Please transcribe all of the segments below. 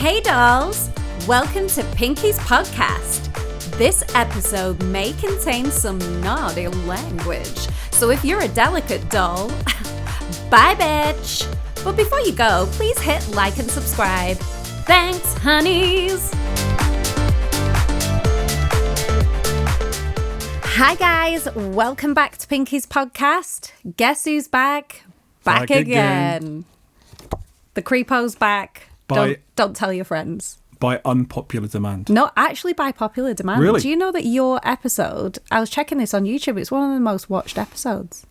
Hey dolls! Welcome to Pinky's podcast. This episode may contain some naughty language, so if you're a delicate doll, bye bitch! But before you go, please hit like and subscribe. Thanks, honeys! Hi guys, welcome back to Pinky's podcast. Guess who's back? Back again. The creepo's back. Don't tell your friends. By unpopular demand. No, actually by popular demand. Really? Do you know that your episode, I was checking this on YouTube, it's one of the most watched episodes.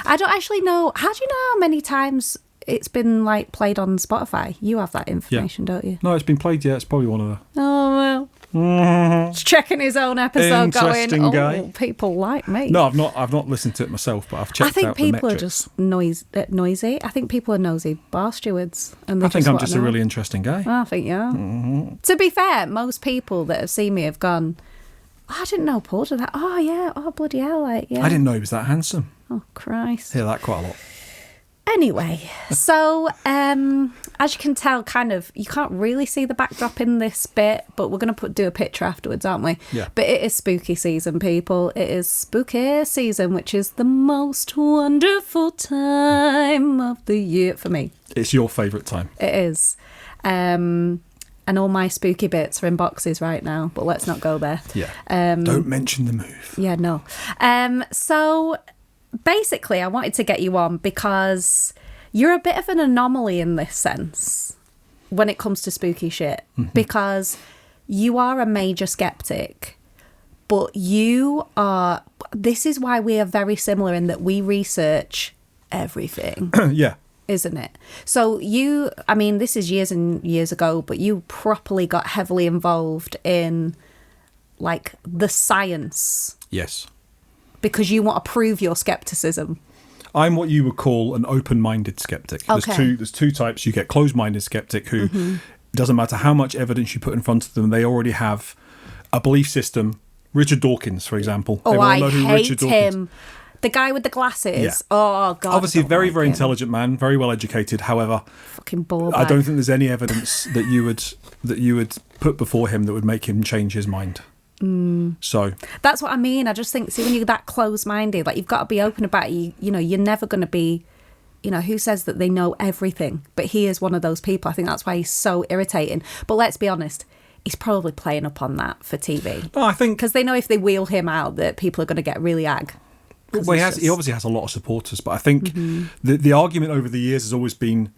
I don't actually know, how do you know how many times it's been like played on Spotify? You have that information, don't you? No, it's been played, yeah. It's probably one of the... Oh, well. He's checking his own episode Interesting going, people like me. No, I've not listened to it myself, but I've checked out the metrics. I think people are just noisy. I think people are nosy bar stewards. And I think I'm just a really interesting guy. I think you are. Mm-hmm. To be fair, most people that have seen me have gone, oh, I didn't know Paul did that. Oh, yeah. Oh, bloody hell. Like, yeah. I didn't know he was that handsome. Oh, Christ. Hear that quite a lot. Anyway, so as you can tell, kind of, you can't really see the backdrop in this bit, but we're going to do a picture afterwards, aren't we? Yeah. But it is spooky season, people. It is spooky season, which is the most wonderful time of the year for me. It's your favourite time. It is. And all my spooky bits are in boxes right now, but let's not go there. Yeah. Don't mention the move. Yeah, no. So... basically, I wanted to get you on because you're a bit of an anomaly in this sense when it comes to spooky shit. Mm-hmm. Because you are a major skeptic, but this is why we are very similar in that we research everything. Yeah. Isn't it? So this is years and years ago, but you properly got heavily involved in like the science. Yes. Because you want to prove your skepticism. I'm what you would call an open-minded skeptic. Okay. There's two types. You get closed-minded skeptic who doesn't matter how much evidence you put in front of them, they already have a belief system. Richard Dawkins, for example. Oh, I hate him. The guy with the glasses. Yeah. Oh, God. Obviously a very, very intelligent man, very well educated. However, fucking ball bag. I don't think there's any evidence that you would put before him that would make him change his mind. So that's what I mean. I just think, see, when you're that close-minded, like, you've got to be open about it. You know, you're never going to be, who says that they know everything? But he is one of those people. I think that's why he's so irritating. But let's be honest, he's probably playing up on that for TV. No, I think because they know if they wheel him out, that people are going to get really ag. Well, he obviously has a lot of supporters, but I think the argument over the years has always been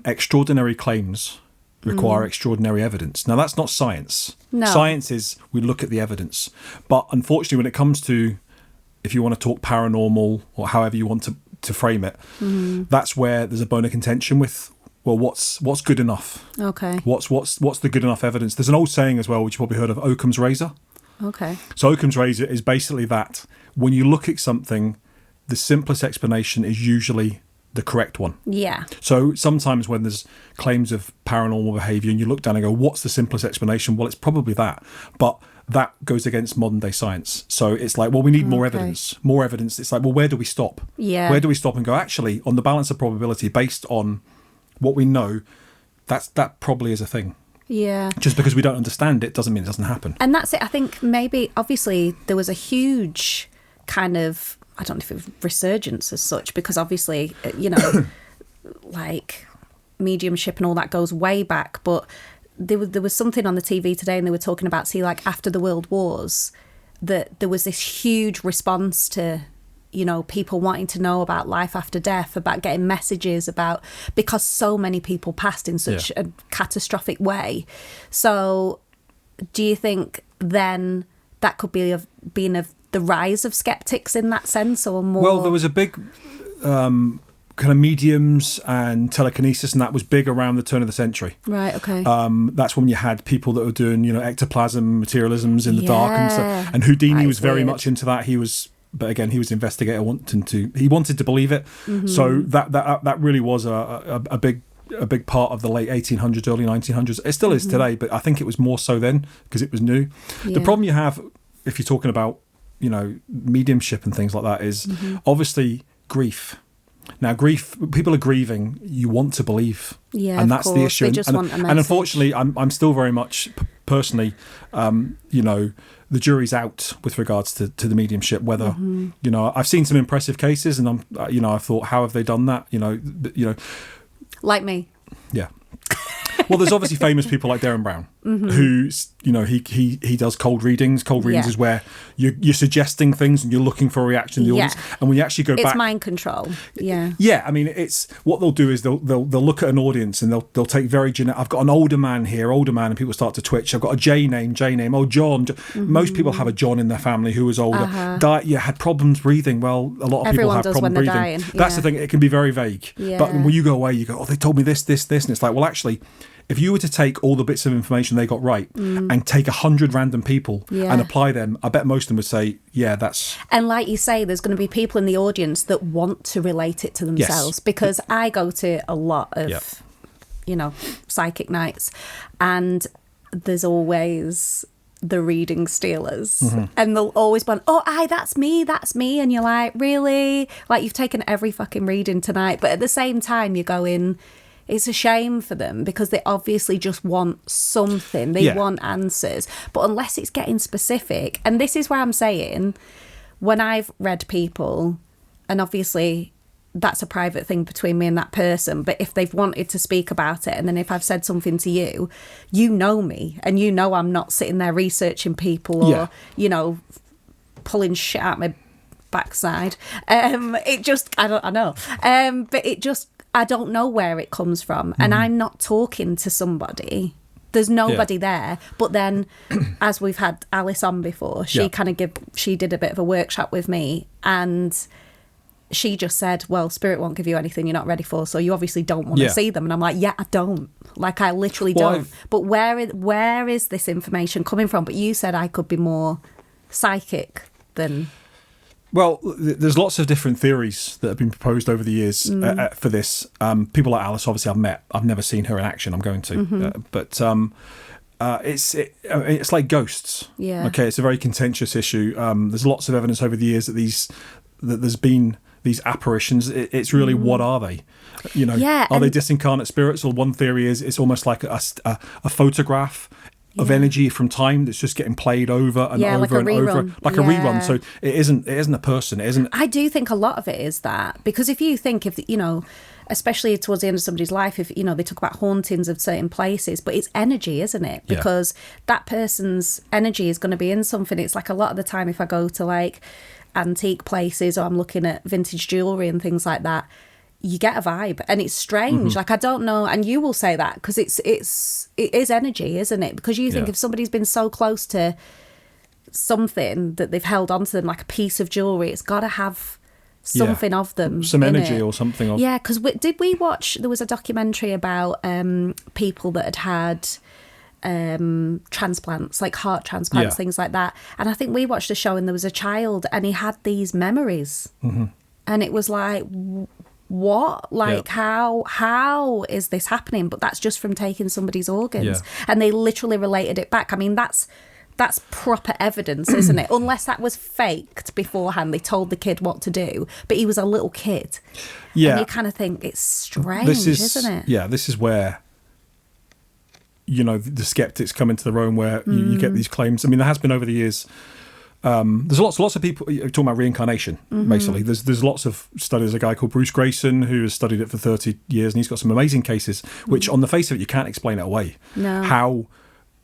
extraordinary claims require extraordinary evidence. Now, that's not science. No. Science is we look at the evidence. But unfortunately, when it comes to, if you want to talk paranormal or however you want to frame it, that's where there's a bone of contention with, well, what's good enough? Okay. What's the good enough evidence? There's an old saying as well, which you've probably heard of, Occam's razor. Okay. So Occam's razor is basically that when you look at something, the simplest explanation is usually the correct one. Yeah. So sometimes when there's claims of paranormal behaviour and you look down and go, what's the simplest explanation? Well, it's probably that. But that goes against modern day science. So it's like, well, we need more evidence. More evidence. It's like, well, where do we stop? Yeah. Where do we stop and go, actually, on the balance of probability, based on what we know, that probably is a thing. Yeah. Just because we don't understand it doesn't mean it doesn't happen. And that's it. I think maybe, obviously, there was a huge kind of, I don't know if it was resurgence as such, because obviously, like mediumship and all that goes way back. But there was something on the TV today and they were talking about, like after the World Wars, that there was this huge response to, people wanting to know about life after death, about getting messages about, because so many people passed in such a catastrophic way. So do you think then that could be being the rise of skeptics in that sense, or more? Well, there was a big kind of mediums and telekinesis, and that was big around the turn of the century. Right, okay. That's when you had people that were doing, ectoplasm, materialisms in the dark and stuff. And Houdini was very much into that. He was an investigator he wanted to believe it. Mm-hmm. So that really was a big part of the late 1800s, early 1900s. It still is today, but I think it was more so then because it was new. Yeah. The problem you have, if you're talking about, mediumship and things like that, is obviously grief. Now, people are grieving. You want to believe, Yeah, and that's the issue. They just want a message. And unfortunately, I'm still very much personally, the jury's out with regards to the mediumship. Whether I've seen some impressive cases, and I've thought, how have they done that? Like me. Yeah. Well, there's obviously famous people like Darren Brown, who, he does cold readings. Cold readings is where you're suggesting things and you're looking for a reaction in the audience. And when you actually go back, it's mind control. Yeah. Yeah, I mean, it's what they'll do is they'll look at an audience and they'll take very generic. I've got an older man, and people start to twitch. I've got a J name. Oh, John. Most people have a John in their family who was older. Had problems breathing. Well, a lot of people have problems breathing. Dying. That's the thing. It can be very vague. Yeah. But when you go away, you go, oh, they told me this, and it's like, well, actually, if you were to take all the bits of information they got right and take 100 random people and apply them, I bet most of them would say, yeah, that's... And like you say, there's going to be people in the audience that want to relate it to themselves, because I go to a lot of, psychic nights, and there's always the reading stealers, and they'll always be, that's me, and you're like, really? Like, you've taken every fucking reading tonight, but at the same time, you're going... It's a shame for them, because they obviously just want something. They want answers. But unless it's getting specific, and this is where I'm saying, when I've read people, and obviously that's a private thing between me and that person, but if they've wanted to speak about it, and then if I've said something to you, you know me, and you know I'm not sitting there researching people or, pulling shit out my backside. It just, I know. But it just... I don't know where it comes from, and I'm not talking to somebody. There's nobody there. But then, as we've had Alice on before, she she did a bit of a workshop with me, and she just said, well, spirit won't give you anything you're not ready for, so you obviously don't want to see them. And I'm like, I don't. Like, I literally don't. But where is this information coming from? But you said I could be more psychic than... Well, there's lots of different theories that have been proposed over the years for this. People like Alice, obviously, I've met. I've never seen her in action. I'm going to, but it's like ghosts. Yeah. Okay, it's a very contentious issue. There's lots of evidence over the years that there's been these apparitions. It's really, what are they? Are they disincarnate spirits? Or one theory is it's almost like a photograph of energy from time that's just getting played over and over and over, like a rerun. So it isn't a person. It isn't. I do think a lot of it is that, because if you think, especially towards the end of somebody's life, if they talk about hauntings of certain places, but it's energy, isn't it? Because that person's energy is going to be in something. It's like a lot of the time, if I go to like antique places or I'm looking at vintage jewelry and things like that, you get a vibe, and it's strange. Like, I don't know, and you will say that because it is energy, isn't it? Because you think if somebody's been so close to something that they've held onto them, like a piece of jewelry, it's got to have something of them, some energy or something. Because did we watch? There was a documentary about people that had transplants, like heart transplants, things like that. And I think we watched a show, and there was a child, and he had these memories, and it was like, what? Like, how is this happening? But that's just from taking somebody's organs, and they literally related it back. I mean, that's proper evidence, isn't it? Unless that was faked beforehand. They told the kid what to do, but he was a little kid. Yeah, and you kind of think it's strange, isn't it? Yeah, this is where the skeptics come into the room, where you get these claims. I mean, there has been over the years. There's lots of people talking about reincarnation. Basically, there's lots of studies. A guy called Bruce Grayson who has studied it for 30 years, and he's got some amazing cases. Which, on the face of it, you can't explain it away. No. How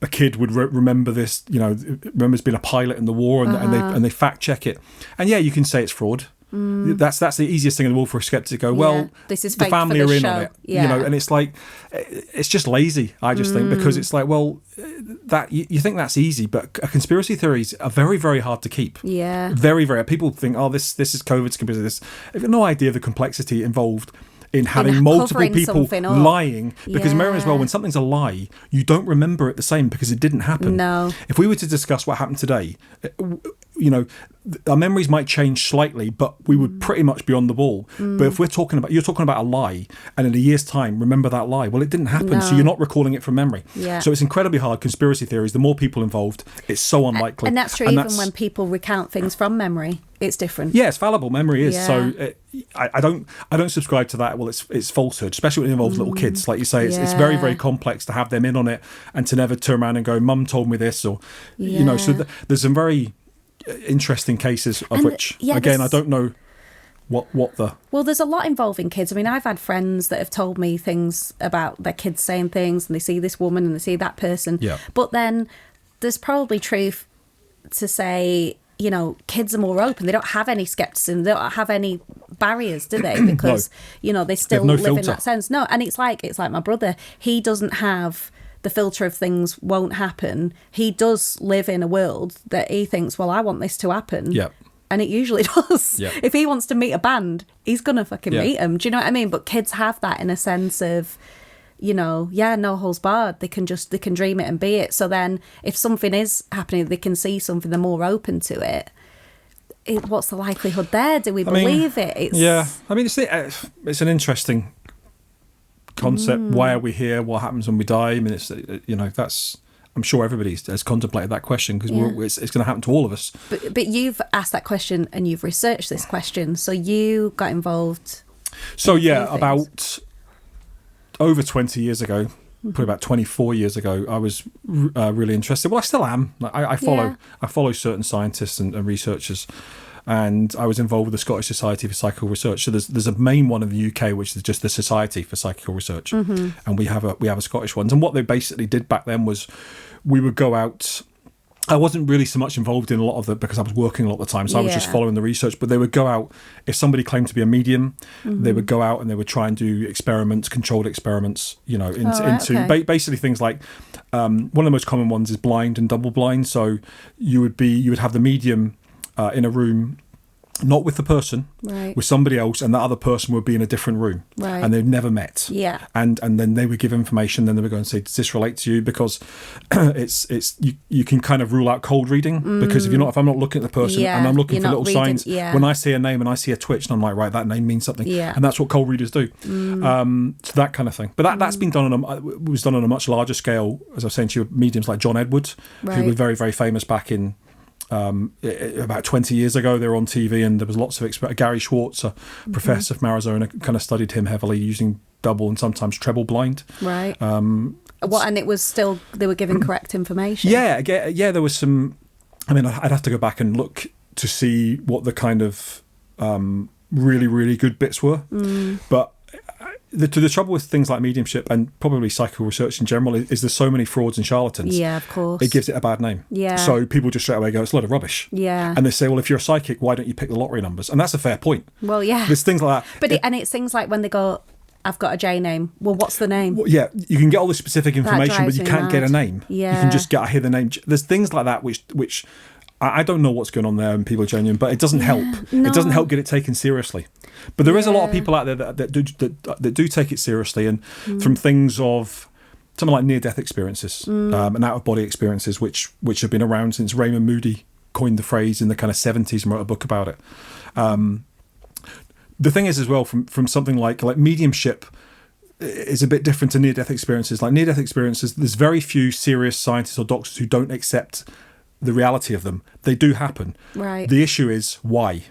a kid would remember this, remembers being a pilot in the war, and they fact check it, and you can say it's fraud. That's the easiest thing in the world for a skeptic to go, well, this is the family are in show. On it, and it's like, it's just lazy, I just think, because it's like, well, that you think that's easy, but conspiracy theories are very, very hard to keep. Yeah. Very, very. People think, this is COVID's conspiracy. This, I've got no idea of the complexity involved in having multiple people lying, because remember as well, when something's a lie, you don't remember it the same because it didn't happen. No. If we were to discuss what happened today, our memories might change slightly, but we would pretty much be on the ball. But if you're talking about a lie, and in a year's time, remember that lie. Well, it didn't happen, so you're not recalling it from memory. Yeah. So it's incredibly hard. Conspiracy theories, the more people involved, it's so unlikely. And that's true even when people recount things from memory. It's different. Yeah, it's fallible. Memory is. Yeah. So I don't subscribe to that. Well, it's falsehood, especially when it involves little kids. Like you say, it's very, very complex to have them in on it and to never turn around and go, Mum told me this, or so there's some very interesting cases of which again I don't know what the well, there's a lot involving kids. I mean, I've had friends that have told me things about their kids saying things, and they see this woman and they see that person, but then there's probably truth to say, kids are more open. They don't have any skepticism, they don't have any barriers, do they? Because they still live filter. In that sense. No, and it's like my brother, he doesn't have the filter of things won't happen. He does live in a world that he thinks, well, I want this to happen. Yeah. And it usually does. Yeah. If he wants to meet a band, he's going to fucking meet them. Do you know what I mean? But kids have that in a sense of, no holds barred. They can dream it and be it. So then if something is happening, they can see something, they're more open to it. What's the likelihood there? Do we believe it? It's an interesting concept. Why are we here? What happens when we die? I mean, it's that's. I'm sure everybody has contemplated that question because it's going to happen to all of us. But you've asked that question and you've researched this question, so you got involved. So about over 20 years ago, probably about 24 years ago, I was really interested. Well, I still am. I follow certain scientists and researchers. And I was involved with the Scottish Society for Psychical Research. So there's a main one in the UK, which is just the Society for Psychical Research, and we have a Scottish one. And what they basically did back then was we would go out. I wasn't really so much involved in a lot of it because I was working a lot of the time, so I was just following the research. But they would go out if somebody claimed to be a medium. They would go out and they would try and do experiments, controlled experiments. Into basically things like one of the most common ones is blind and double blind. So you would have the medium in a room, not with the person, with somebody else, and that other person would be in a different room, and they've never met. Yeah. And then they would give information. Then they would go and say, "Does this relate to you?" Because you can kind of rule out cold reading because if I'm not looking at the person and I'm looking for little signs, when I see a name and I see a twitch, and I'm like, right, that name means something, and that's what cold readers do. So that kind of thing. But that's been done was done on a much larger scale. As I was saying to you, mediums like John Edwards, who were very, very famous back in. About 20 years ago, they were on TV, and there was lots of Gary Schwartz, a professor from Arizona, kind of studied him heavily using double and sometimes treble blind. Right. And it was still they were giving correct information. Yeah. There was some. I mean, I'd have to go back and look to see what the kind of really, really good bits were, but. The trouble with things like mediumship and probably psychical research in general is there's so many frauds and charlatans. Yeah, of course. It gives it a bad name. Yeah. So people just straight away go, it's a lot of rubbish. Yeah. And they say, well, if you're a psychic, why don't you pick the lottery numbers? And that's a fair point. Well, yeah. There's things like that. But it's things like when they go, I've got a J name. Well, what's the name? Well, yeah, you can get all the specific information, but you can't get a name. Yeah. You can just I hear the name. There's things like that which I don't know what's going on there and people are genuine, but it doesn't help. No. It doesn't help get it taken seriously. But there is a lot of people out there that do take it seriously, and from things of something like near-death experiences and out-of-body experiences, which have been around since Raymond Moody coined the phrase in the kind of 70s and wrote a book about it. The thing is as well, from something like mediumship is a bit different to near-death experiences. Like near-death experiences, there's very few serious scientists or doctors who don't accept the reality of them. They do happen. Right. The issue is why.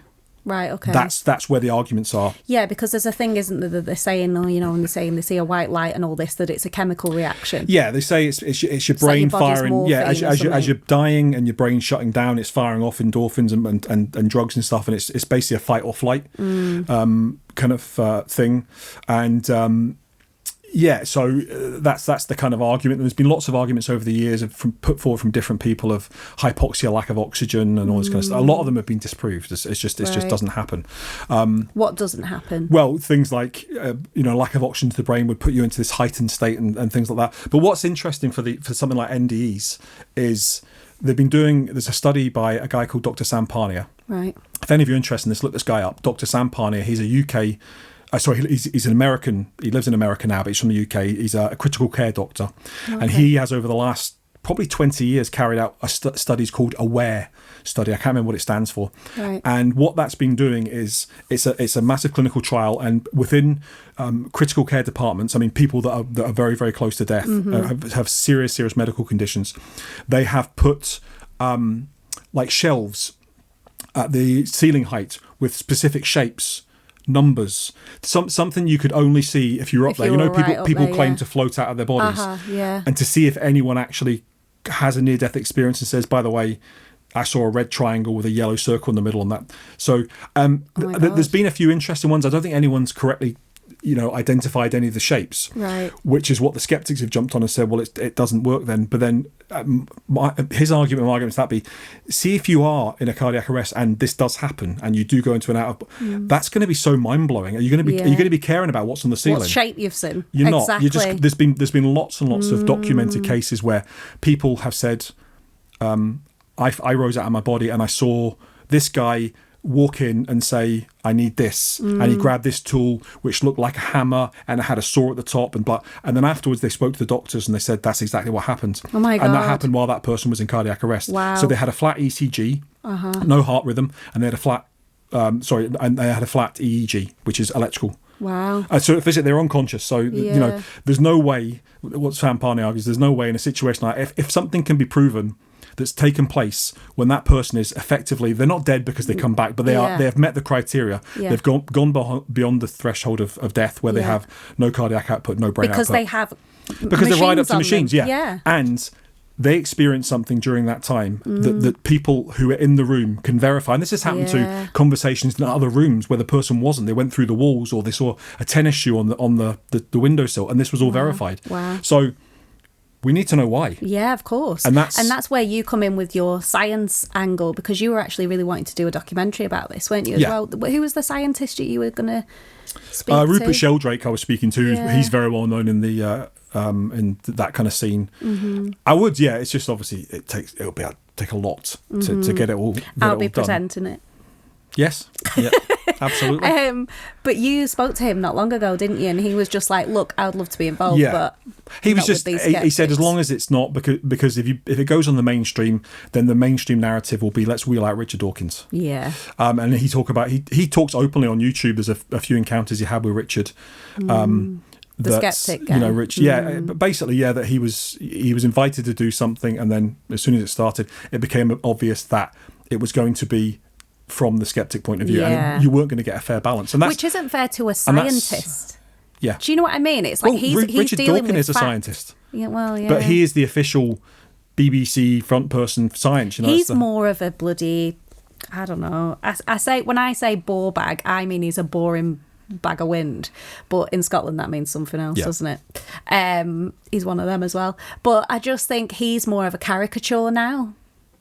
Right, okay. That's where the arguments are. Yeah, because there's a thing, isn't there, that they're saying, when they're saying they see a white light and all this, that it's a chemical reaction. Yeah, they say it's your brain firing. Yeah, as you're dying and your brain's shutting down, it's firing off endorphins and drugs and stuff, and it's basically a fight or flight kind of thing. And yeah, so that's the kind of argument. There's been lots of arguments over the years put forward from different people of hypoxia, lack of oxygen, and all this kind of stuff. A lot of them have been disproved. It just doesn't happen. What doesn't happen? Well, things like lack of oxygen to the brain would put you into this heightened state and things like that. But what's interesting for something like NDEs is there's a study by a guy called Dr. Sam Parnia. Right. If any of you are interested in this, look this guy up. Dr. Sam Parnia. He's a UK. He's an American. He lives in America now, but he's from the UK. He's a critical care doctor, and he has over the last probably 20 years carried out studies called AWARE study. I can't remember what it stands for. Right. And what that's been doing is it's a massive clinical trial, and within critical care departments, I mean, people that are very, very close to death, have serious medical conditions, they have put like shelves at the ceiling height with specific shapes, numbers, something you could only see if you were up there. People claim to float out of their bodies, and to see if anyone actually has a near-death experience and says, by the way, I saw a red triangle with a yellow circle in the middle on that. So there's been a few interesting ones. I don't think anyone's correctly identified any of the shapes, right? Which is what the skeptics have jumped on and said, well, it doesn't work then. But then his argument is that see if you are in a cardiac arrest and this does happen and you do go into an out of, that's going to be so mind-blowing. Are you going to be caring about what's on the ceiling? What shape you've seen? You're not. Exactly. There's been lots and lots of documented cases where people have said, I rose out of my body and I saw this guy walk in and say, I need this, and he grabbed this tool which looked like a hammer and it had a saw at the top and then afterwards they spoke to the doctors and they said that's exactly what happened. Oh my God. And that happened while that person was in cardiac arrest. Wow. So they had a flat ECG, no heart rhythm, and they had a flat flat EEG, which is electrical. Wow. So physically they're unconscious. So there's no way, what Sam Parney argues, there's no way in a situation like if something can be proven that's taken place when that person is effectively, they're not dead because they come back, but they have met the criteria. They've gone beyond the threshold of death where they have no cardiac output, no brain because output. Because they're right up to on machines, them. And they experienced something during that time that people who are in the room can verify. And this has happened to conversations in other rooms where the person wasn't. They went through the walls or they saw a tennis shoe on the windowsill, and this was all verified. Wow. So we need to know why. Yeah, of course. And that's where you come in with your science angle, because you were actually really wanting to do a documentary about this, weren't you, as well? Who was the scientist you were going to speak to? Rupert Sheldrake I was speaking to. He's very well known in the in that kind of scene. I would, it's just obviously it'll take a lot to get it all I'll be done. presenting it. Yes, yeah, absolutely. But you spoke to him not long ago, didn't you? And he was just like, "Look, I'd love to be involved, but he was just." He said, as long as it's not because if it goes on the mainstream, then the mainstream narrative will be let's wheel out Richard Dawkins. Yeah. And he talks openly on YouTube. There's a few encounters he had with Richard. The skeptic guy. Rich. But basically, that he was invited to do something, and then as soon as it started, it became obvious that it was going to be from the skeptic point of view, and you weren't going to get a fair balance, and which isn't fair to a scientist. Yeah, do you know what I mean? It's like he's Richard dealing Dawkins with is a fact. scientist. Yeah, well, yeah, but he is the official BBC front person for science. He's more of a bloody, I don't know. When I say bore bag, I mean he's a boring bag of wind, but in Scotland that means something else, doesn't it? He's one of them as well. But I just think he's more of a caricature now.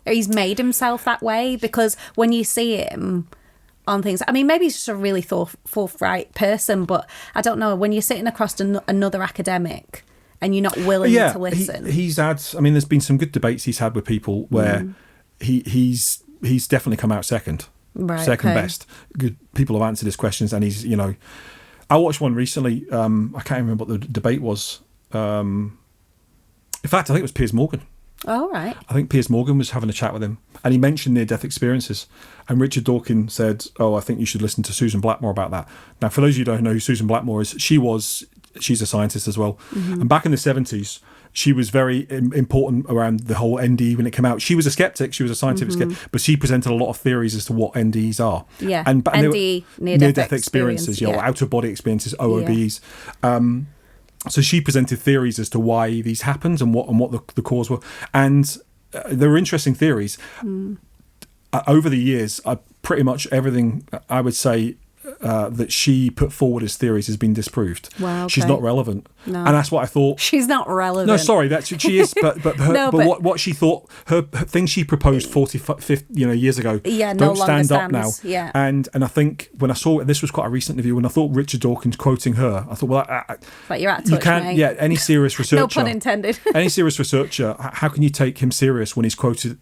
He's made himself that way, because when you see him on things, I mean, maybe he's just a really forthright person, but I don't know, when you're sitting across another academic and you're not willing to listen. He's had, I mean, there's been some good debates he's had with people where he's definitely come out second best. Good people have answered his questions, and he's, I watched one recently, I can't remember what the debate was. In fact, I think it was Piers Morgan. Oh, right. I think Piers Morgan was having a chat with him, and he mentioned near-death experiences, and Richard Dawkins said, I think you should listen to Susan Blackmore about that. Now, for those of you who don't know who Susan Blackmore is, she's a scientist as well, and back in the 70s, she was very important around the whole NDE when it came out. She was a skeptic, she was a scientific skeptic, but she presented a lot of theories as to what NDEs are. Yeah, and NDE, near-death experience, out-of-body experiences, OOBs. So she presented theories as to why these happened and what the cause were, and there were interesting theories. Over the years, pretty much everything I would say that she put forward as theories has been disproved. Wow, okay. She's not relevant, no. And that's what I thought. She's not relevant. No, sorry, she is. But what she thought, her things she proposed 50 years ago, don't stand up now. Yeah. And I think when I saw it, this was quite a recent interview. When I thought Richard Dawkins quoting her, I thought, well, but you're at touch, you can't. mate. Yeah, any serious researcher. No pun intended. Any serious researcher, how can you take him serious when he's quoted?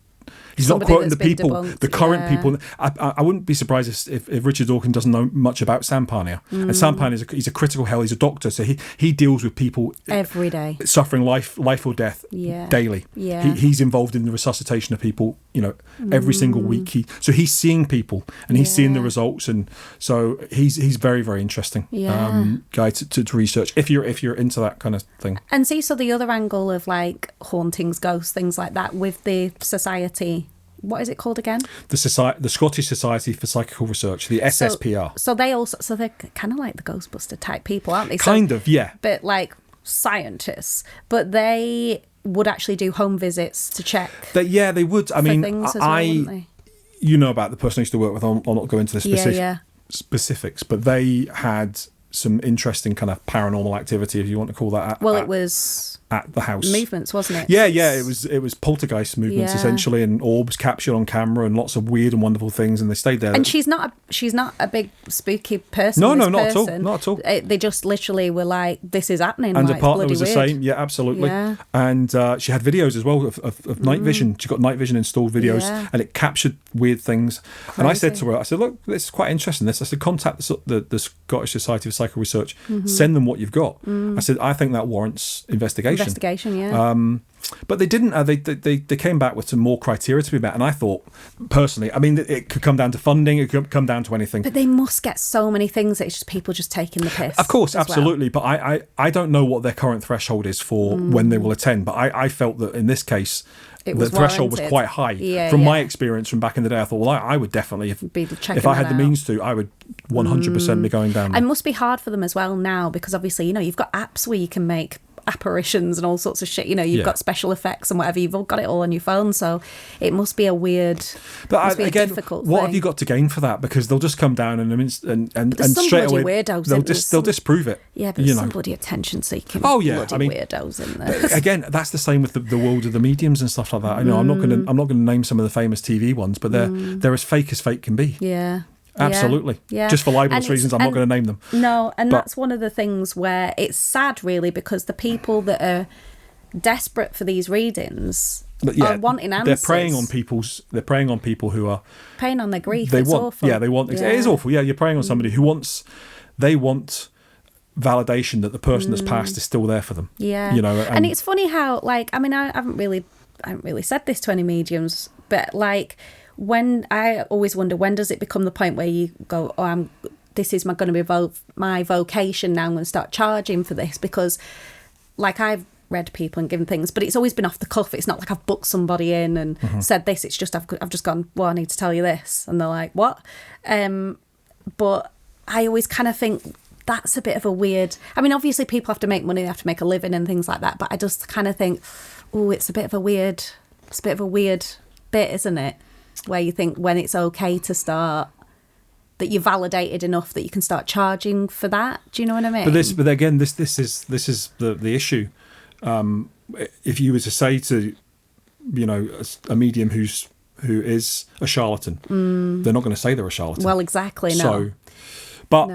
He's Somebody not quoting the that's been people, debunked, the current yeah. people. I wouldn't be surprised if Richard Dawkins doesn't know much about Sam Parnia. And Sam Parnia he's a critical hell. He's a doctor, so he deals with people every day, suffering life or death daily. Yeah. He's involved in the resuscitation of people, every single week. So he's seeing people and he's seeing the results, and so he's very, very interesting guy to research if you're into that kind of thing. And see, so the other angle of like hauntings, ghosts, things like that with the society. What is it called again? The Scottish Society for Psychical Research, the SSPR. So they're kind of like the Ghostbuster type people, aren't they? Kind of, yeah. But like scientists, but they would actually do home visits to check. They would. I mean, things as well, wouldn't they? You know about the person I used to work with. I'll not go into the specifics, but they had some interesting kind of paranormal activity, if you want to call that. It was at the house movements, wasn't it? Yeah. It was poltergeist movements essentially, and orbs captured on camera, and lots of weird and wonderful things. And they stayed there. And she's not a big spooky person. No, not at all. Not at all. They just literally were like, "This is happening." And like, her partner bloody was the weird. same. Yeah, absolutely. Yeah. And she had videos as well of night vision. She got night vision installed videos, and it captured weird things. Crazy. And I said to her, "Look, this is quite interesting. I said, contact the Scottish Society for Psychical Research. Send them what you've got." I said, "I think that warrants investigation." Yeah. But they didn't. They came back with some more criteria to be met, and I thought personally, I mean, it could come down to funding, it could come down to anything. But they must get so many things that it's just people just taking the piss. Of course, absolutely. Well. But I don't know what their current threshold is for when they will attend. But I felt that in this case, the threshold was quite high. From my experience from back in the day, I thought, well, I would definitely, if I had the means to, I would 100% be going down there. It must be hard for them as well now, because obviously, you've got apps where you can make apparitions and all sorts of shit. You've got special effects and whatever. You've all got it all on your phone, so it must be a weird. But again, difficult what thing. have you got to gain for that? Because they'll just come down and straight away weirdos they'll disprove it. Yeah, but there's some bloody attention seeking. Oh yeah, weirdos in there. Again, that's the same with the world of the mediums and stuff like that. I'm not going to name some of the famous TV ones, but they're as fake can be. Yeah. Absolutely. Yeah. Just for libelous reasons, I'm not going to name them. No, that's one of the things where it's sad, really, because the people that are desperate for these readings are wanting answers. They're preying on people who are preying on their grief. It's awful. Yeah, it is awful. Yeah, you're preying on somebody who want validation that the person that's passed is still there for them. Yeah. And it's funny how, I haven't really said this to any mediums, but when I always wonder, when does it become the point where you go, this is going to be my vocation now, I'm going to start charging for this? Because I've read people and given things, but it's always been off the cuff. It's not like I've booked somebody in and said this. It's just I've just gone, well, I need to tell you this, and they're like, what? But I always kind of think that's a bit of a weird. Obviously people have to make money, they have to make a living and things like that, but I just kind of think, it's a bit of a weird bit, isn't it? Where you think when it's okay to start, that you're validated enough that you can start charging for that. Do you know what I mean? But again, this is the issue. If you were to say to a medium who is a charlatan, they're not going to say they're a charlatan. Well, exactly. No. So, but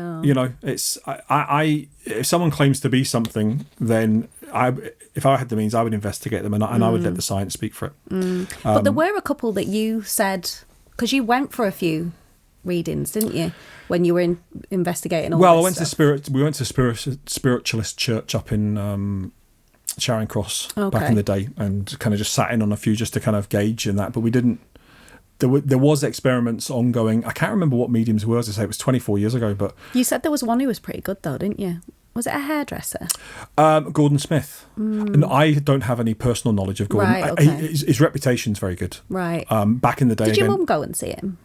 it's I if someone claims to be something, then if I had the means, I would investigate them and I would let the science speak for it. But there were a couple that you said, because you went for a few readings, didn't you, when you were investigating all this stuff? We went to Spiritualist Church up in Charing Cross back in the day, and kind of just sat in on a few just to kind of gauge in that, but we didn't. There was experiments ongoing. I can't remember what mediums were. As I say, it was 24 years ago. But you said there was one who was pretty good, though, didn't you? Was it a hairdresser? Gordon Smith. And I don't have any personal knowledge of Gordon. Right, okay. His reputation's very good. Right. Back in the day. Did your mum go and see him?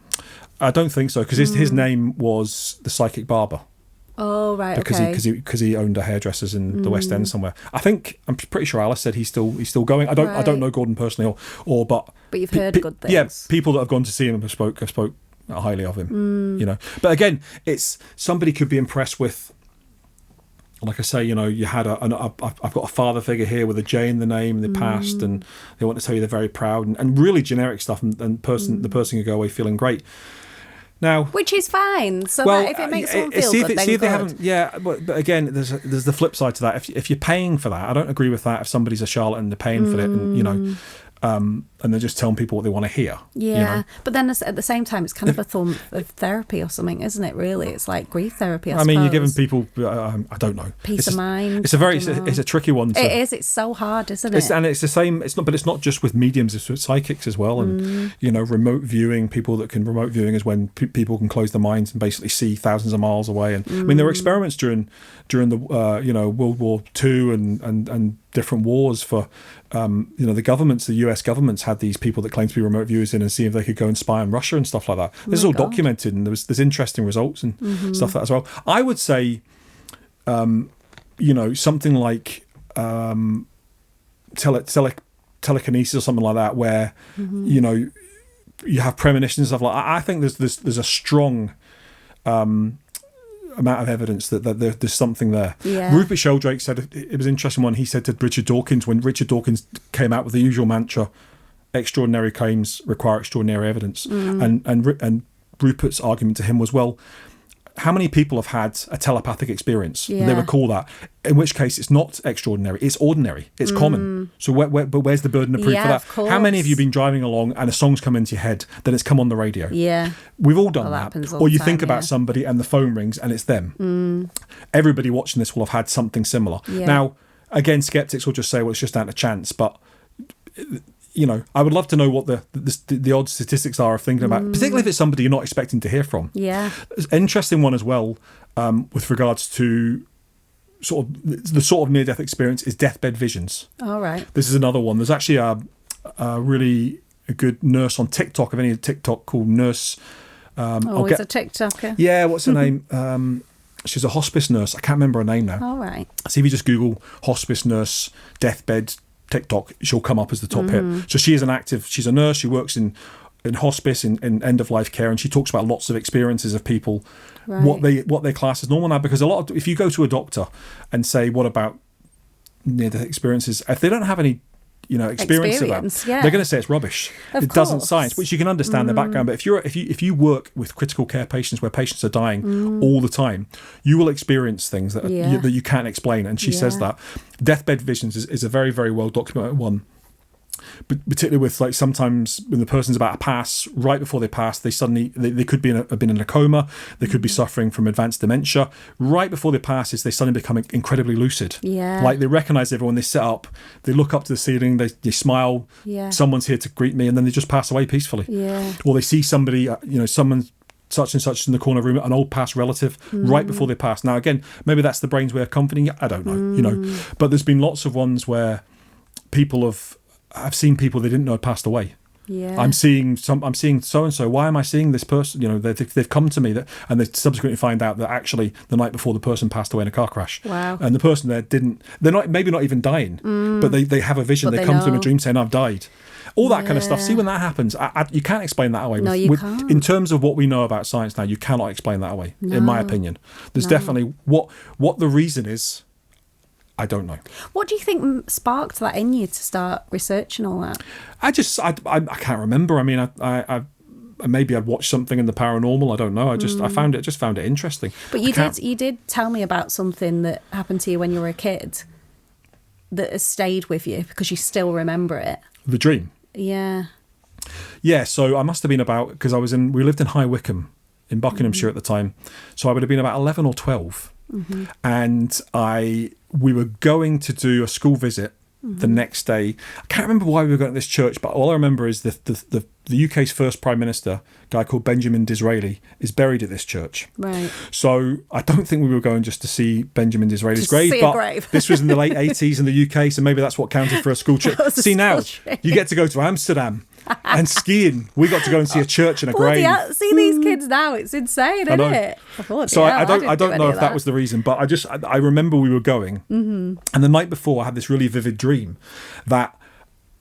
I don't think so, because his name was the Psychic Barber. Oh, right, because he owned a hairdressers in the West End somewhere. I'm pretty sure Alice said he's still going. I don't know Gordon personally, but you've heard good things. Yeah, people that have gone to see him have spoke highly of him. But again, it's somebody could be impressed with. Like I say, you had I've got a father figure here with a J in the name in the past, and they want to tell you they're very proud and really generic stuff, and the person could go away feeling great. Now, which is fine. So that if it makes someone feel good, then good. Haven't. Yeah, but again, there's the flip side to that. If you're paying for that, I don't agree with that. If somebody's a charlatan, they're paying for it, and and they're just telling people what they want to hear. Yeah, you know? But then at the same time, it's kind of a form of therapy or something, isn't it? Really, it's like grief therapy. I mean, you're giving people, I don't know, peace of mind. It's a tricky one. It is. It's so hard, isn't it? And it's the same. But it's not just with mediums; it's with psychics as well. And remote viewing. People that can remote viewing is when people can close their minds and basically see thousands of miles away. And I mean, there were experiments during the World War II and different wars for the US governments had these people that claimed to be remote viewers in and see if they could go and spy on Russia and stuff like that. This is all documented, and there's interesting results and stuff like that as well. I would say, something like telekinesis or something like that, where you have premonitions and stuff like that. I think there's a strong amount of evidence that there's something there. Yeah. Rupert Sheldrake said it was an interesting one. He said to Richard Dawkins, when Richard Dawkins came out with the usual mantra, extraordinary claims require extraordinary evidence, and Rupert's argument to him was, well, how many people have had a telepathic experience? Yeah. They recall that. In which case, it's not extraordinary; it's ordinary. It's common. So, but where's the burden of proof for that? Of course. How many of you have been driving along and a song's come into your head, then it's come on the radio? Yeah, we've all done that. Or you think about somebody and the phone rings and it's them. Everybody watching this will have had something similar. Yeah. Now, again, skeptics will just say, "Well, it's just down to chance," but I would love to know what the odd statistics are of thinking about, particularly if it's somebody you're not expecting to hear from. Yeah. Interesting one as well, with regards to the sort of near-death experience is deathbed visions. All right. This is another one. There's actually a really good nurse on TikTok, TikTok called Nurse. It's a TikToker. Yeah, what's her name? She's a hospice nurse. I can't remember her name now. All right. See if you just Google hospice nurse deathbed TikTok, she'll come up as the top hit. So she's a nurse, she works in hospice, in end of life care, and she talks about lots of experiences of people, what they class as normal now. Because if you go to a doctor and say, what about near-death experiences, if they don't have any experience of that, they're going to say it's rubbish. It doesn't science, which you can understand the background. But if you work with critical care patients where patients are dying all the time, you will experience things that you can't explain. And she says that deathbed visions is a very, very well documented one. But particularly with, like, sometimes when the person's about to pass, right before they pass, they could have been in a coma, they could be suffering from advanced dementia. Right before they pass, they suddenly become incredibly lucid. Yeah. Like, they recognise everyone, they sit up, they look up to the ceiling, they smile, someone's here to greet me, and then they just pass away peacefully. Yeah. Or they see somebody, someone such and such in the corner of the room, an old past relative, right before they pass. Now, again, maybe that's the brain's way of comforting you, I don't know, But there's been lots of ones where I've seen people they didn't know had passed away. Yeah. I'm seeing so and so. Why am I seeing this person? They've come to me and they subsequently find out that actually the night before the person passed away in a car crash. Wow. And the person there they're not even dying, but they have a vision. They come to them in a dream saying, "I've died." All that kind of stuff. See, when that happens, you can't explain that away. No, you can't. In terms of what we know about science now, you cannot explain that away. No. In my opinion, there's definitely what the reason is. I don't know. What do you think sparked that in you to start researching all that? I can't remember. I mean, I maybe I'd watched something in the paranormal. I don't know. I found it interesting. But you did tell me about something that happened to you when you were a kid that has stayed with you because you still remember it. The dream. Yeah. Yeah. So I must have been because we lived in High Wycombe in Buckinghamshire at the time. So I would have been about 11 or 12. And we were going to do a school visit the next day. I can't remember why we were going to this church, but all I remember is the UK's first Prime Minister, a guy called Benjamin Disraeli, is buried at this church. Right. So I don't think we were going just to see Benjamin Disraeli's grave, but this was in the late 80s in the UK, so maybe that's what counted for a school trip. See, now you get to go to Amsterdam and skiing. We got to go and see a church and a grave. See these kids now, it's insane, isn't it? So I don't know if that was the reason, but I remember we were going, and the night before I had this really vivid dream that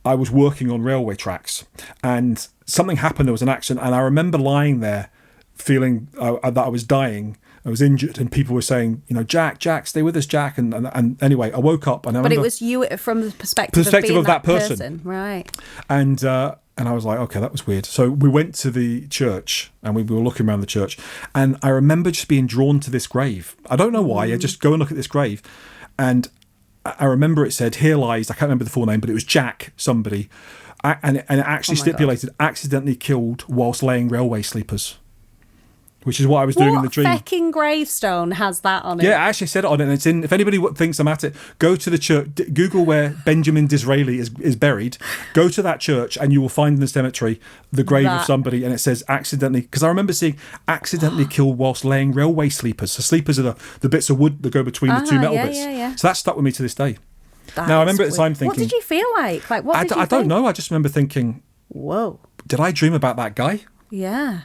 I was working on railway tracks and something happened. There was an accident, and I remember lying there feeling that I was dying. I was injured, and people were saying, Jack, stay with us, Jack. And anyway, I woke up, and but it was you from the perspective of that person, right? And I was like, okay, that was weird. So we went to the church, and we were looking around the church, and I remember just being drawn to this grave. I don't know why. I just go and look at this grave, and I remember it said, "Here lies," I can't remember the full name, but it was Jack somebody. And it actually God. stipulated accidentally killed whilst laying railway sleepers, which is what I was doing in the dream. What fucking gravestone has that on it? Yeah, I actually said it on it. And it's in. If anybody thinks I'm at it, go to the church. Google where Benjamin Disraeli is buried. Go to that church, and you will find in the cemetery the grave of somebody, and it says accidentally. Because I remember seeing accidentally killed whilst laying railway sleepers. So sleepers are the bits of wood that go between the two metal bits. Yeah. So that stuck with me to this day. Now I remember at the time thinking, what did you feel like? Like, what did you think? I don't know. I just remember thinking, whoa, did I dream about that guy? Yeah.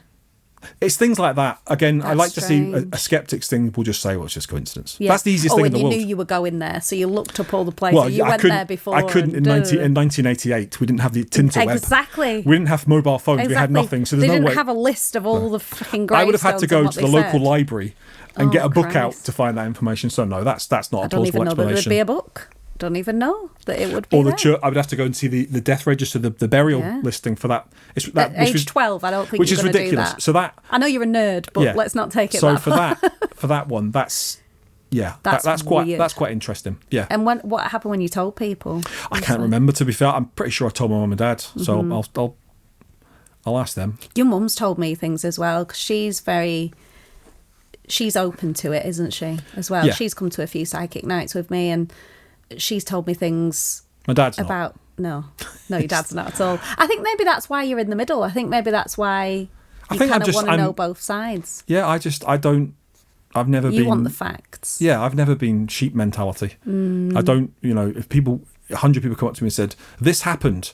It's things like that. Again, I like strange. to see a skeptic's thing will just say, well, it's just coincidence. Yeah. That's the easiest thing in the world. You knew you were going there, so you looked up all the places. Well, you went there before. I couldn't in 1988. We didn't have the Tinterweb. Exactly. We didn't have mobile phones. Exactly. We had nothing. So there's they no way. didn't have a list of all the fucking gravestones. I would have had to go to the local library and get a book out Christ. to find that information. So no, that's not a plausible I don't even know that explanation. there'd be a book. Don't even know that it would be. Or the there. church. I would have to go and see the death register, the burial listing for that. At age 12, I don't think which you're is going to ridiculous. do that. So that I know you're a nerd, but let's not take it. So that far. for that one, that's That's quite interesting. Yeah. And what happened when you told people? I can't remember, to be fair. I'm pretty sure I told my mum and dad. So I'll ask them. Your mum's told me things as well, because she's open to it, isn't she? As well, she's come to a few psychic nights with me, and she's told me things. My dad's about no, your dad's not at all. I think maybe that's why you're in the middle. I think maybe that's why you kind of want to know both sides. Yeah, I've never been. You want the facts. Yeah, I've never been sheep mentality. I don't. If 100 people come up to me and said this happened,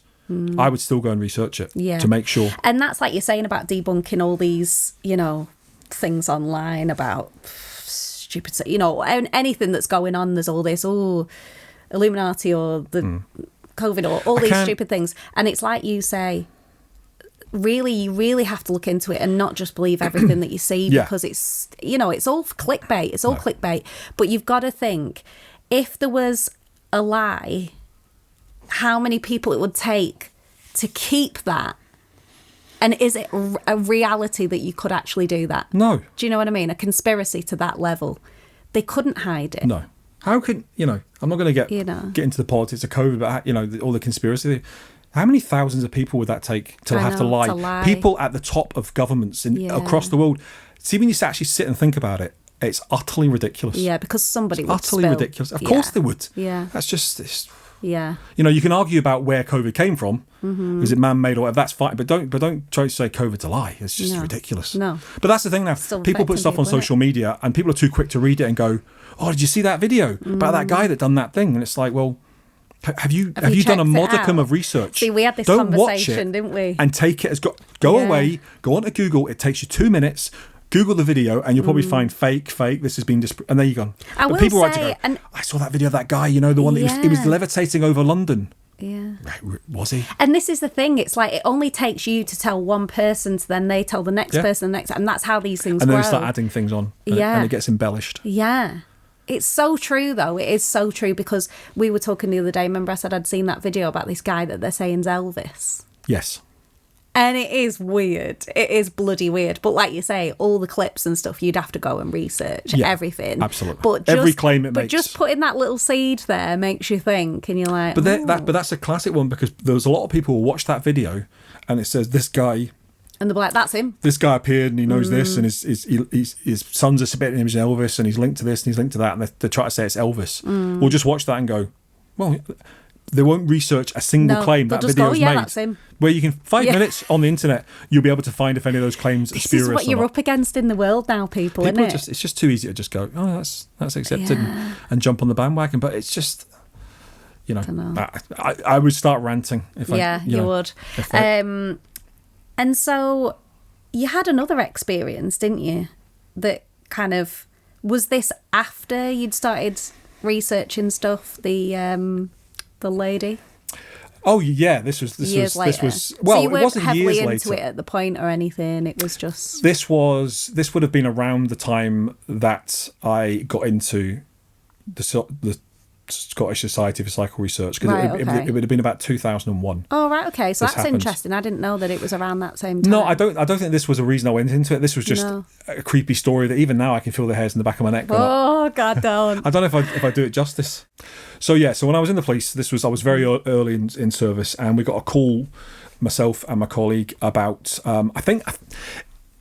I would still go and research it to make sure. And that's like you're saying about debunking all these, things online about stupid, and anything that's going on. There's all this, Illuminati or the COVID or all these stupid things. And it's like you say, really, you really have to look into it and not just believe everything that you see because it's, it's all clickbait. It's all clickbait. But you've got to think, if there was a lie, how many people it would take to keep that. And is it a reality that you could actually do that? No. Do you know what I mean? A conspiracy to that level. They couldn't hide it. No. How can, I'm not going to get into the politics of COVID, but, all the conspiracy. How many thousands of people would that take to have to lie? People at the top of governments across the world. See, when you actually sit and think about it, it's utterly ridiculous. Yeah, because somebody would utterly ridiculous. Of course they would. Yeah. That's just... Yeah. You can argue about where COVID came from. Mm-hmm. Is it man-made or whatever? That's fine. But don't try to say COVID's a lie. It's just ridiculous. No. But that's the thing now. People put stuff on social media and people are too quick to read it and go, oh, did you see that video about that guy that done that thing? And it's like, well, have you done a modicum of research? See, we had this conversation, didn't we? And take it as go away, go on to Google. It takes you 2 minutes. Google the video and you'll probably find fake. This has been and there you go. But people write to go, I saw that video of that guy, the one that he was levitating over London. Yeah. Right, was he? And this is the thing. It's like it only takes you to tell one person, to then they tell the next person, the next, and that's how these things grow. And then they start adding things on. And it gets embellished. Yeah. It's so true, though. It is so true, because we were talking the other day. Remember I said I'd seen that video about this guy that they're saying's Elvis? Yes. And it is weird. It is bloody weird. But like you say, all the clips and stuff, you'd have to go and research everything. Absolutely. But every claim it makes. But just putting that little seed there makes you think, and you're like, but that's a classic one, because there was a lot of people who watch that video and it says this guy. And they're like, that's him. This guy appeared and he knows this, and his son's a spitting image of Elvis, and he's linked to this and he's linked to that, and they try to say it's Elvis. We'll just watch that and go, well, they won't research a single claim that video is made. That's him. Where you can 5 minutes on the internet, you'll be able to find if any of those claims are spurious. This is what you're up against in the world now, people, isn't it? It's just too easy to just go, oh, that's accepted, and jump on the bandwagon. But it's just, I would start ranting if you would. And so you had another experience, didn't you? That kind of, was this after you'd started researching stuff? The lady. Oh yeah, this was later. Well, so you weren't it wasn't heavily years into later. It at the point or anything. It was just this would have been around the time that I got into the Scottish Society for Psychical Research, because Right, it would have been about 2001. Oh, right, okay. So This that's happened. interesting. I didn't know that it was around that same time. No, I don't think this was a reason I went into it. This was just a creepy story that even now I can feel the hairs in the back of my neck. Oh, God, don't. I don't know if I do it justice. So when I was in the police, I was very early in service, and we got a call, myself and my colleague, about I think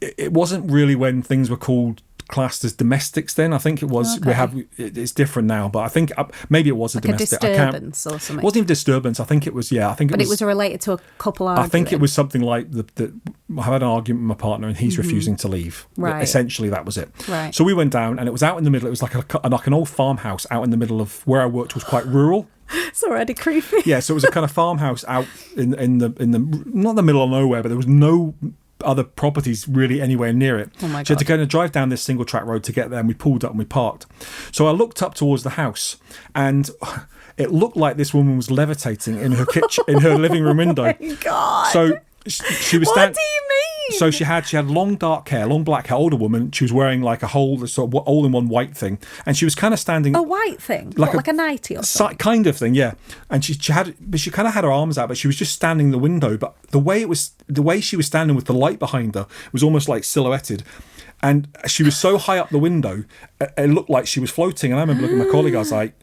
it wasn't really when things were classed as domestics then. I think it was. Okay. It's different now, but I think maybe it was a domestic. A disturbance or something. It wasn't even disturbance. I think it was. Yeah, I think. But it was related to a couple arguing. I think it was something like I had an argument with my partner, and he's refusing to leave. Right. Essentially, that was it. Right. So we went down, and it was out in the middle. It was like an old farmhouse out in the middle of where I worked. Was quite rural. It's already creepy. Yeah. So it was a kind of farmhouse out in the not the middle of nowhere, but there was no other properties really anywhere near it. Oh my God. So I had to go and drive down this single track road to get there, and we pulled up and we parked. So I looked up towards the house, and it looked like this woman was levitating in her kitchen, in her living room window. Oh my God. So she was What do you mean? So she had long dark hair, long black hair, older woman. She was wearing like a whole sort of all-in-one white thing, and she was kind of standing. A white thing, like a nightie or something. Kind of thing, yeah. And she kind of had her arms out, but she was just standing in the window. But the way she was standing with the light behind her was almost like silhouetted. And she was so high up the window, it looked like she was floating. And I remember looking at my colleague, I was like,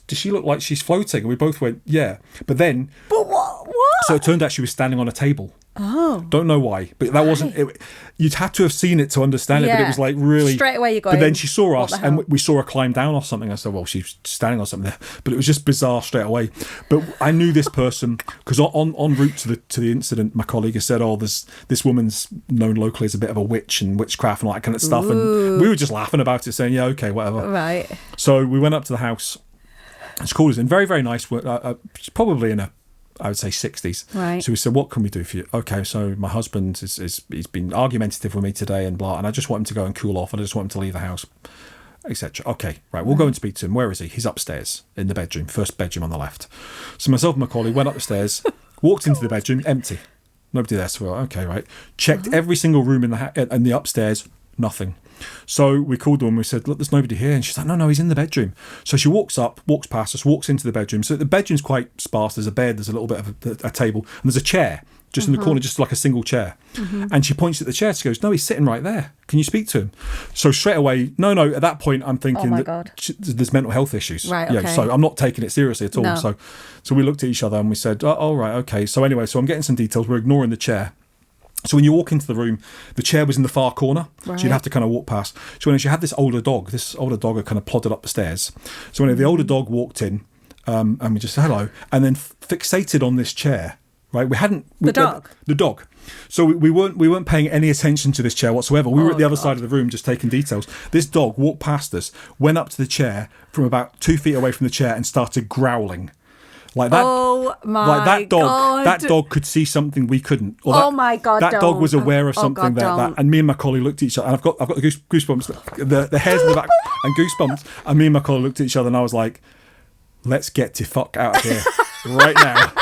does she look like she's floating? And we both went, yeah. But what? So it turned out she was standing on a table. Oh. Don't know why, but that wasn't it. You'd had to have seen it to understand it, but it was like really straight away you're going. But then she saw us, and we saw her climb down or something. I said, well, she's standing on something there, but it was just bizarre straight away. But I knew this person because en route to the incident, my colleague has said, oh, there's this woman's known locally as a bit of a witch and witchcraft and all that kind of stuff. Ooh. And we were just laughing about it, saying, yeah, okay, whatever. Right. So we went up to the house. It's called us in, very, very nice. Probably in I would say 60s. Right. So we said, what can we do for you? Okay, so my husband he's been argumentative with me today and blah, and I just want him to go and cool off, and I just want him to leave the house, etc. Okay, right, we'll go and speak to him. Where is he? He's upstairs in the bedroom, first bedroom on the left. So myself and my colleague went up the stairs, walked into the bedroom, empty. Nobody there. So okay, right. Checked every single room in the upstairs, nothing. So we called them and we said, look, there's nobody here. And she's like, no, he's in the bedroom. So she walks past us, walks into the bedroom. So the bedroom's quite sparse. There's a bed, there's a little bit of a table, and there's a chair just in the corner, just like a single chair. And she points at the chair. She goes, no, he's sitting right there. Can you speak to him? So straight away, no, at that point, I'm thinking there's mental health issues. Right, okay. So I'm not taking it seriously at all. No. So we looked at each other and we said, oh, right, okay. So anyway, so I'm getting some details. We're ignoring the chair. So when you walk into the room, the chair was in the far corner, so you'd have to kind of walk past. So when she had this older dog had kind of plodded up the stairs. So when the older dog walked in, and we just said hello, and then fixated on this chair, right? The dog. So we weren't paying any attention to this chair whatsoever. We were at the other side of the room just taking details. This dog walked past us, went up to the chair from about 2 feet away from the chair, and started growling. Like that, oh my like that dog, God. That dog could see something we couldn't. Or oh my God! That dog was aware of something that. And me and my colleague looked at each other, and I've got the goosebumps, the hairs in the back, and goosebumps. And me and my colleague looked at each other, and I was like, "Let's get the fuck out of here right now."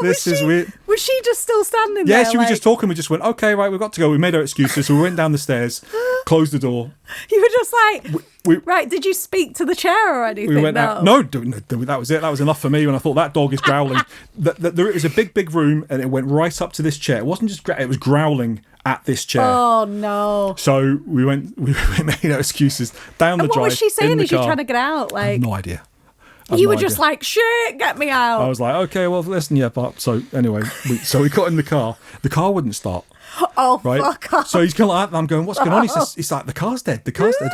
This is weird. Was she just still standing there? Yeah, she was just talking. We just went, okay, right, we've got to go. We made our excuses. So we went down the stairs, closed the door. You were just like, right, did you speak to the chair or anything? We went out. No, that was it. That was enough for me when I thought that dog is growling. It was a big room, and it went right up to this chair. It wasn't just it was growling at this chair. Oh, no. So we made our excuses down the drive. What was she saying as you're trying to get out? I have no idea. You were just like, shit, get me out. I was like, okay, well, listen, yeah, but so anyway, we got in the car. The car wouldn't start. Oh, right? Fuck off. So he's kind of like, I'm going, what's going on? He's like, the car's dead. The car's dead.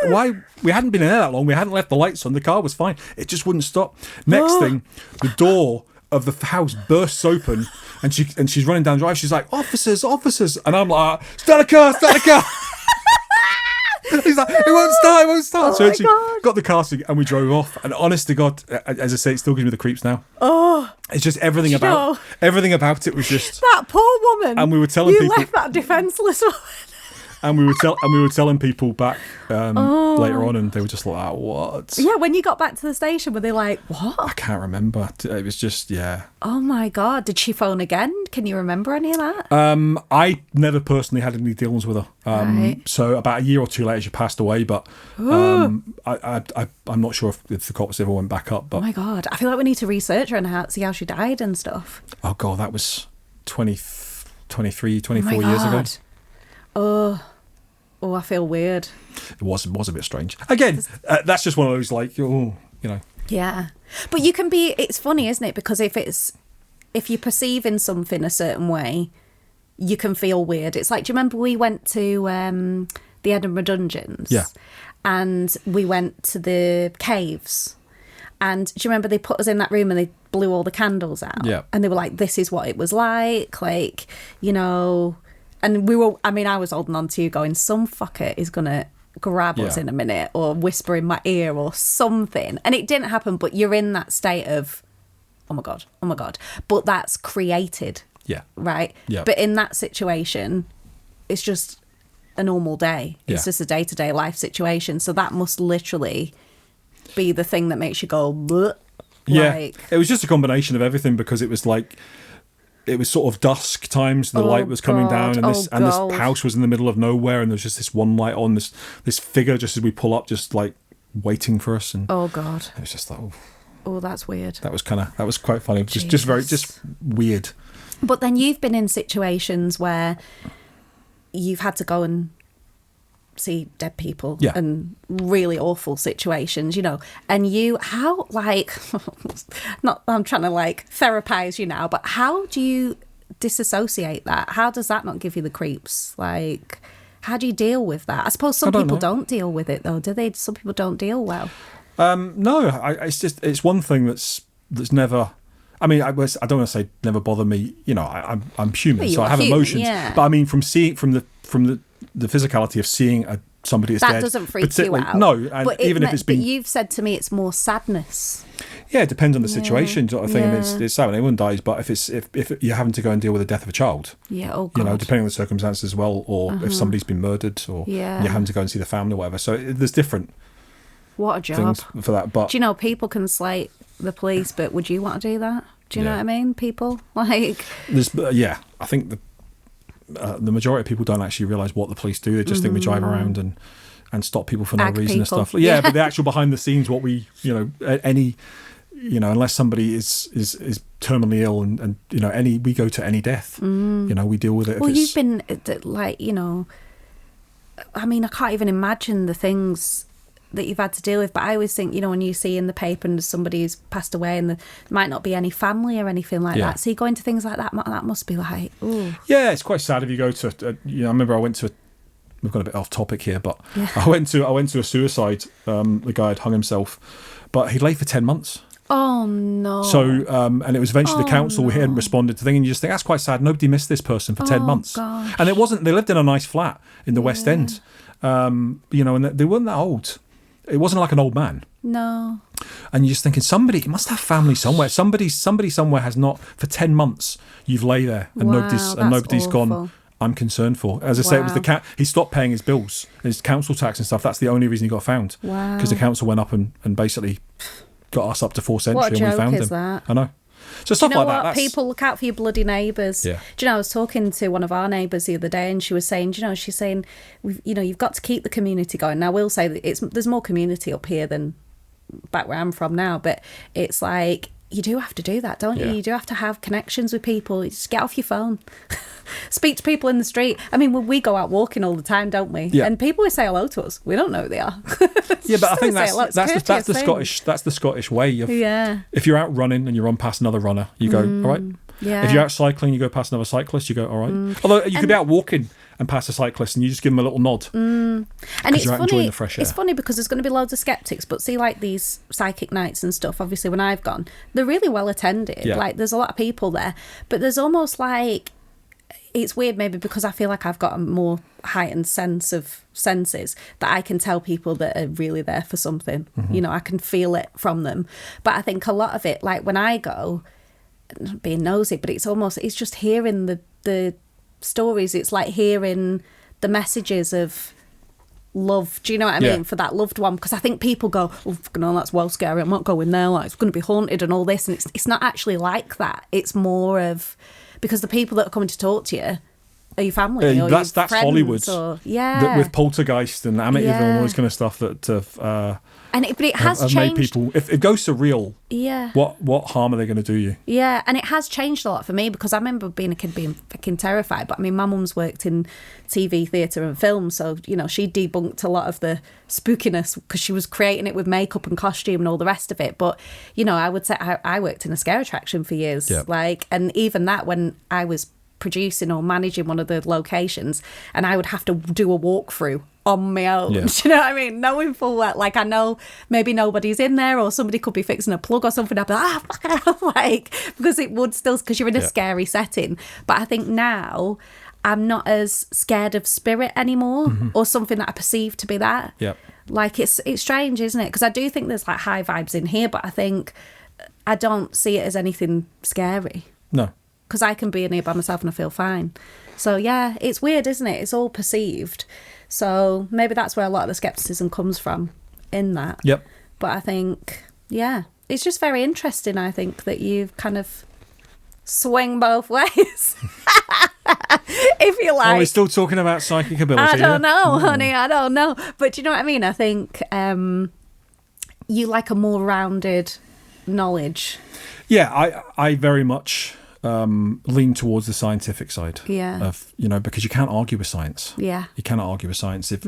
Why? We hadn't been in there that long. We hadn't left the lights on. The car was fine. It just wouldn't stop. Next thing, the door of the house bursts open, and she's running down the drive. She's like, officers. And I'm like, start the car. He's like, it won't start. So she got the car and we drove off. And honest to God, as I say, it still gives me the creeps now. Oh, it's just everything about it was just that poor woman. And we were telling people, you left that defenceless woman. And we were telling people back later on, and they were just like, oh, "What?" Yeah, when you got back to the station, were they like, "What?" I can't remember. It was just Oh my God! Did she phone again? Can you remember any of that? I never personally had any dealings with her. Right. So about a year or two later, she passed away. But I'm not sure if the cops ever went back up. But oh my God! I feel like we need to research her and see how she died and stuff. Oh God, that was 23, 24 years ago. Oh, I feel weird. It was a bit strange. Again, that's just one of those like, Yeah, but you can be. It's funny, isn't it? Because if you're perceiving something a certain way, you can feel weird. It's like, do you remember we went to the Edinburgh Dungeons? Yeah. And we went to the caves. And do you remember they put us in that room and they blew all the candles out? Yeah. And they were like, this is what it was like, and we were, I mean, I was holding on to you going, some fucker is going to grab us in a minute or whisper in my ear or something. And it didn't happen, but you're in that state of, oh my God. But that's created. Yeah. Right? Yeah. But in that situation, it's just a normal day. It's just a day-to-day life situation. So that must literally be the thing that makes you go, bleh. Yeah. Like, it was just a combination of everything, because it was like, it was sort of dusk times, the light was coming down, and this house was in the middle of nowhere, and there's just this one light on, this figure just as we pull up, just like waiting for us. And oh God. it was just like, oh, that's weird. That was quite funny. Just weird. But then you've been in situations where you've had to go and see dead people and really awful situations, and I'm trying to like therapize you now, but how do you disassociate that? How does that not give you the creeps? Like, how do you deal with that? I suppose some people don't deal with it though, do they? Some people don't deal well. No, it's one thing that's never, I mean, I don't want to say never bother me, I'm human, so I have emotions, but I mean, from the physicality of seeing somebody that's dead, that doesn't freak you out. No, and but even if it's been, but you've said to me it's more sadness. Yeah, it depends on the situation, sort of thing. I mean, it's sad when anyone dies, but if you're having to go and deal with the death of a child, depending on the circumstances as well, or if somebody's been murdered, or you're having to go and see the family or whatever. So there's different. What a job things for that. But do you know, people can slate the police, but would you want to do that? Do you know what I mean? People like I think the majority of people don't actually realise what the police do. They just think we drive around and stop people for no reason and stuff. Yeah, but the actual behind the scenes, what we, unless somebody is terminally ill and we go to any death, we deal with it. Well, you've been like, I mean, I can't even imagine the things that you've had to deal with, but I always think, when you see in the paper and somebody's passed away and there might not be any family or anything like that, so you go into things like that, that must be like, ooh. Yeah, it's quite sad if you go to, I remember I went to, we've got a bit off topic here, but I went to a suicide, the guy had hung himself, but he lay for 10 months. Oh no. So, and it was eventually the council who hadn't responded to thing, and you just think, that's quite sad, nobody missed this person for 10 months. Gosh. And it wasn't, they lived in a nice flat in the West End, and they weren't that old. It wasn't like an old man. No. And you're just thinking, somebody must have family somewhere. Somebody somewhere has not, for 10 months, you've lay there and nobody's gone, I'm concerned for. As I say, it was the cat. He stopped paying his bills, his council tax and stuff. That's the only reason he got found. Wow. Because the council went up and basically got us up to 4th century and we found him. That? I know. So stuff like that. People look out for your bloody neighbours. Yeah. Do you know, I was talking to one of our neighbours the other day, and she was saying, she's saying, you've got to keep the community going. Now, I will say that there's more community up here than back where I'm from now, but it's like, you do have to do that, don't you? You do have to have connections with people. You just get off your phone. Speak to people in the street. I mean, we go out walking all the time, don't we? Yeah. And people will say hello to us. We don't know who they are. Yeah, but I think that's the Scottish way of, if you're out running and you run past another runner, you go, all right. Yeah. If you're out cycling, you go past another cyclist, you go, all right. Although you could be out walking and pass a cyclist and you just give them a little nod. And it's you're out enjoying the fresh air. It's funny because there's going to be loads of skeptics, but see, like these psychic nights and stuff, obviously when I've gone, they're really well attended. Yeah. Like there's a lot of people there, but there's almost like, it's weird maybe because I feel like I've got a more heightened senses that I can tell people that are really there for something. I can feel it from them. But I think a lot of it, like when I go, not being nosy, but it's just hearing the stories. It's like hearing the messages of love, do you know what I mean, for that loved one, because I think people go, oh, no, that's well scary, I'm not going there, like, it's going to be haunted and all this, and it's not actually like that. It's more of, because the people that are coming to talk to you are your family, or that's your friends, Hollywood, with Poltergeist and Amityville and all this kind of stuff that but it has have changed. made people, if ghosts are real, what harm are they going to do you? And it has changed a lot for me, because I remember being a kid being fucking terrified, but I mean, my mum's worked in TV, theatre and film, so you know, she debunked a lot of the spookiness because she was creating it with makeup and costume and all the rest of it. But you know, I would say I worked in a scare attraction for years, like, and even that, when I was producing or managing one of the locations, and I would have to do a walkthrough on my own. Do you know what I mean? Knowing full well, like, I know maybe nobody's in there, or somebody could be fixing a plug or something. I'd be like, fucking hell, like, because it would still, because you're in a scary setting. But I think now I'm not as scared of spirit anymore, or something that I perceive to be that. Like, it's strange, isn't it? Because I do think there's like high vibes in here, but I think I don't see it as anything scary. No. Because I can be in here by myself and I feel fine. So yeah, it's weird, isn't it? It's all perceived. So maybe that's where a lot of the skepticism comes from, in that. But I think, it's just very interesting, I think, that you've kind of swing both ways. If you like. Are we still talking about psychic ability? I don't know, honey, I don't know. But do you know what I mean? I think you like a more rounded knowledge. Yeah, I very much lean towards the scientific side. Of, you know, because you can't argue with science. You cannot argue with science. If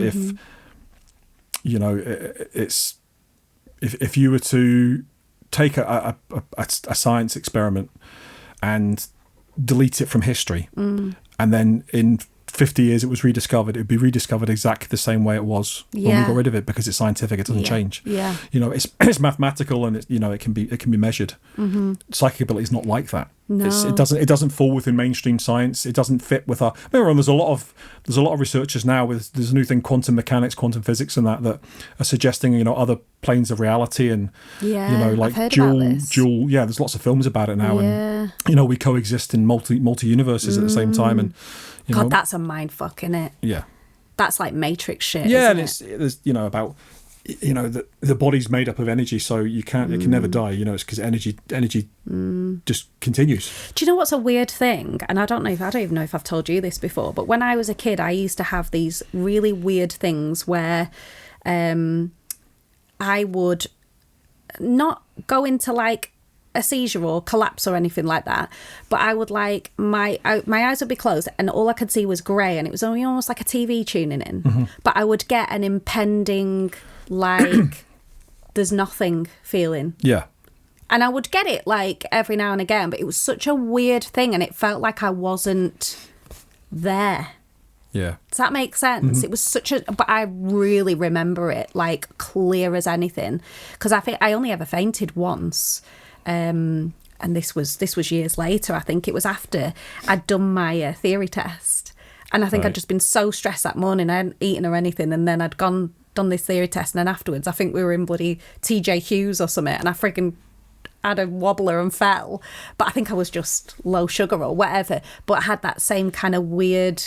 you know, it's if you were to take a science experiment and delete it from history, and then in 50 years it was rediscovered, it'd be rediscovered exactly the same way it was when we got rid of it, because it's scientific, it doesn't change. You know, it's mathematical, and you know, it can be measured. Psychic ability is not like that. It doesn't fall within mainstream science. It doesn't fit with our. Remember, there's a lot of researchers now there's a new thing, quantum mechanics, quantum physics, and that are suggesting, you know, other planes of reality, and you know, like dual. There's lots of films about it now, and you know, we coexist in multi universes at the same time, and you know, that's a mind fuck, innit? That's like Matrix shit. And isn't it? there's, you know, about, you know, the body's made up of energy, so it can never die. You know, it's because energy just continues. Do you know what's a weird thing? And I don't even know if I've told you this before, but when I was a kid, I used to have these really weird things where I would not go into like a seizure or collapse or anything like that, but I would, like, my eyes would be closed and all I could see was grey, and it was only almost like a TV tuning in. But I would get an impending, like, there's nothing feeling. And I would get it, like, every now and again, but it was such a weird thing, and it felt like I wasn't there. Does that make sense? It was but I really remember it, like, clear as anything, because I think I only ever fainted once. And this was years later. I think it was after I'd done my theory test, and I think I'd just been so stressed that morning, I hadn't eaten or anything, and then I'd done this theory test, and then afterwards I think we were in bloody TJ Hughes or something, and I friggin' had a wobbler and fell, but I think I was just low sugar or whatever, but I had that same kind of weird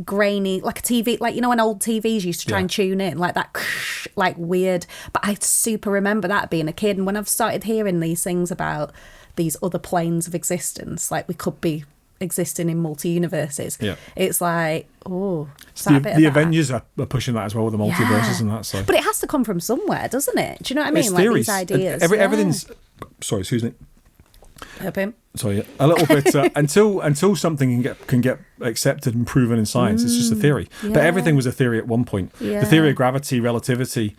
grainy, like a TV, like, you know, when old TVs used to try and tune in, like that, like weird. But I super remember that being a kid, and when I've started hearing these things about these other planes of existence, like we could be existing in multi-universes, it's like, the Avengers are pushing that as well with the multiverses and that. So, but it has to come from somewhere, doesn't it? Do you know what I mean? It's like theories. These ideas, everything's. Sorry, excuse me. Help him. Sorry, a little bit until something can get accepted and proven in science, it's just a theory. But everything was a theory at one point. The theory of gravity, relativity,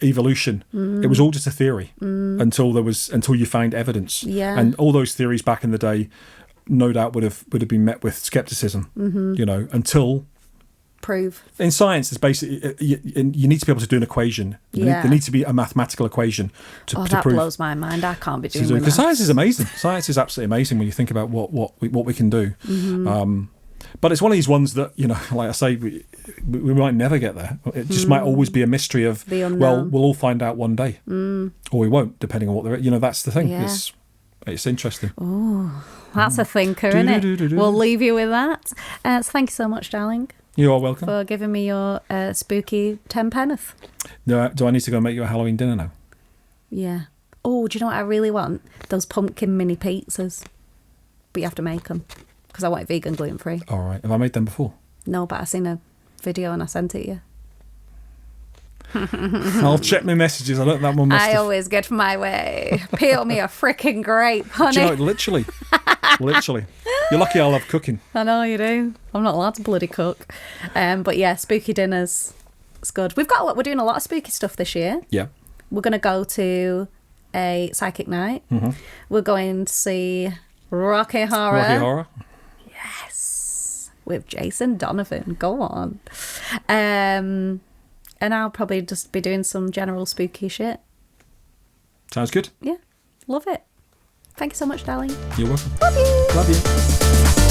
evolution, it was all just a theory until you find evidence. And all those theories back in the day, no doubt would have been met with skepticism. You know, until prove. In science, it's basically you need to be able to do an equation. There needs to be a mathematical equation to prove. That blows my mind. I can't be doing that. Because science is amazing. Science is absolutely amazing when you think about what we can do. But it's one of these ones that, you know, like I say, we might never get there. It just might always be a mystery of, well, we'll all find out one day, or we won't, depending on what they're. You know, that's the thing. It's interesting. Oh, that's a thinker, isn't it? We'll leave you with that. So thank you so much, darling. You are welcome. For giving me your spooky 10 penneth. Do I need to go make you a Halloween dinner now? Yeah. Oh, do you know what I really want? Those pumpkin mini pizzas. But you have to make them. Because I want it vegan, gluten-free. All right. Have I made them before? No, but I seen a video and I sent it to you. I'll check my messages. I don't. That one must I have... always get my way. Peel me a freaking grape, honey. Do you know, literally. You're lucky I love cooking. I know you do. I'm not allowed to bloody cook. But yeah, spooky dinners. It's good. We're doing a lot of spooky stuff this year. Yeah. We're going to go to a psychic night. Mm-hmm. We're going to see Rocky Horror. Rocky Horror. Yes. With Jason Donovan. Go on. And I'll probably just be doing some general spooky shit. Sounds good. Yeah. Love it. Thank you so much, darling. You're welcome. Love you. Love you.